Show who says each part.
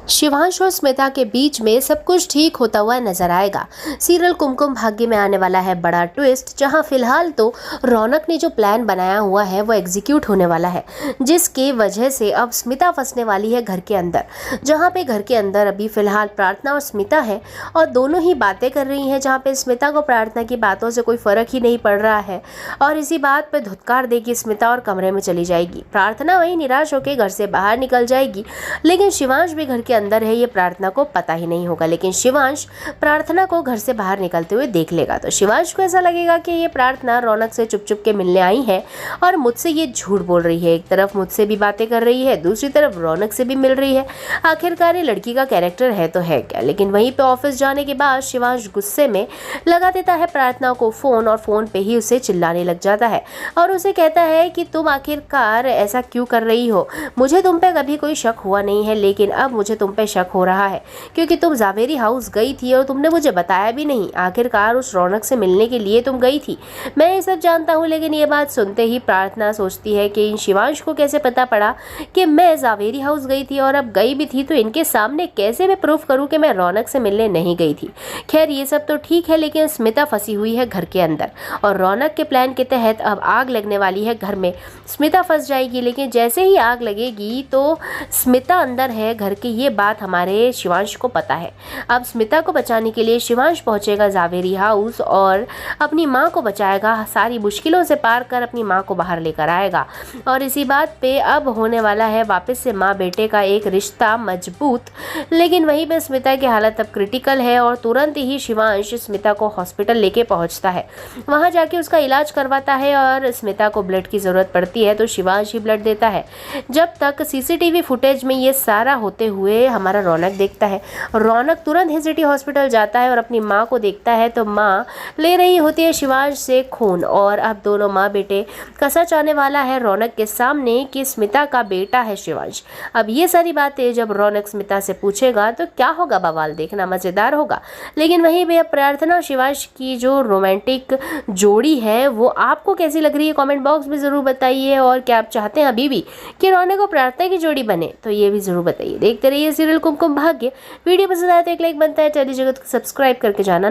Speaker 1: शिवांश और स्मिता के बीच में सब कुछ ठीक होता हुआ नजर आएगा। सीरियल कुमकुम भाग्य में आने वाला है बड़ा ट्विस्ट, जहां फिलहाल तो रौनक ने जो प्लान बनाया हुआ है वो एग्जीक्यूट होने वाला है, जिसके वजह से अब स्मिता फंसने वाली है घर के अंदर। जहां पे घर के अंदर अभी फिलहाल प्रार्थना और स्मिता है और दोनों ही बातें कर रही हैं, जहाँ पे स्मिता को प्रार्थना की बातों से कोई फर्क ही नहीं पड़ रहा है और इसी बात पर धुतकार देगी स्मिता और कमरे में चली जाएगी। प्रार्थना वही निराश होकर घर से बाहर निकल जाएगी, लेकिन शिवांश भी घर के अंदर है, ये प्रार्थना को पता ही नहीं होगा। लेकिन शिवांश प्रार्थना को घर से बाहर निकलते हुए देख लेगा तो शिवांश को ऐसा लगेगा कि ये प्रार्थना रौनक से चुप चुप के मिलने आई है और मुझसे ये झूठ बोल रही है। एक तरफ मुझसे भी बातें कर रही है, दूसरी तरफ रौनक से भी मिल रही है। आखिरकार ये लड़की का कैरेक्टर है तो है क्या। लेकिन वहीं पे ऑफिस जाने के बाद शिवांश गुस्से में लगा देता है प्रार्थना को फोन और फोन पे ही उसे चिल्लाने लग जाता है और उसे कहता है कि तुम आखिरकार ऐसा क्यों कर रही हो। मुझे तुम पे कभी कोई शक हुआ नहीं है, लेकिन अब मुझे तुम पे शक हो रहा है क्योंकि तुम जावेरी हाउस गई थी और तुमने मुझे बताया भी नहीं। आखिरकार उस रौनक से मिलने के लिए तुम गई थी, मैं ये सब जानता हूँ। लेकिन ये बात सुनते ही प्रार्थना सोचती है कि इन शिवांश को कैसे पता पड़ा कि मैं जावेरी हाउस गई थी, और अब गई भी थी तो इनके सामने कैसे मैं प्रूफ करूँ कि मैं रौनक से मिलने नहीं गई थी। खैर ये सब तो ठीक है, लेकिन स्मिता फंसी हुई है घर के अंदर और रौनक के प्लान के तहत अब आग लगने वाली है घर में। स्मिता फंस जाएगी, लेकिन जैसे ही आग लगेगी तो स्मिता अंदर है घर की, ये बात हमारे शिवांश को पता है। अब स्मिता को बचाने के लिए शिवांश पहुंचेगा जावेरी हाउस और अपनी मां को बचाएगा, सारी मुश्किलों से पार कर अपनी मां को बाहर लेकर आएगा। और इसी बात पे अब होने वाला है वापस से मां बेटे का एक रिश्ता मजबूत। लेकिन वहीं पे स्मिता की हालत अब क्रिटिकल है और तुरंत ही शिवांश स्मिता को हॉस्पिटल लेके पहुंचता है। वहां जाके उसका इलाज करवाता है और स्मिता को ब्लड की जरूरत पड़ती है तो शिवांश ही ब्लड देता है। जब तक सीसीटीवी फुटेज में ये सारा होते हुए हमारा रौनक देखता है। रौनक तुरंत ही सिटी हॉस्पिटल जाता है और अपनी माँ को देखता है तो माँ ले रही होती है शिवांश से खून, और अब दोनों माँ बेटे का सच आने वाला है रौनक के सामने कि स्मिता का बेटा है शिवांश। अब ये सारी बातें जब रौनक स्मिता से पूछेगा तो क्या होगा बवाल देखना मजेदार होगा। लेकिन वहीं पे प्रार्थना और शिवांश की जो रोमांटिक जोड़ी है वो आपको कैसी लग रही है कमेंट बॉक्स में जरूर बताइए, और क्या आप चाहते हैं अभी भी कि रौनक और प्रार्थना की जोड़ी बने तो ये भी जरूर बताइए। देखते रहिए सीरियल कुमकुम भाग्य। वीडियो पसंद आए तो एक लाइक बनता है, टेली जगत को सब्सक्राइब करके जाना।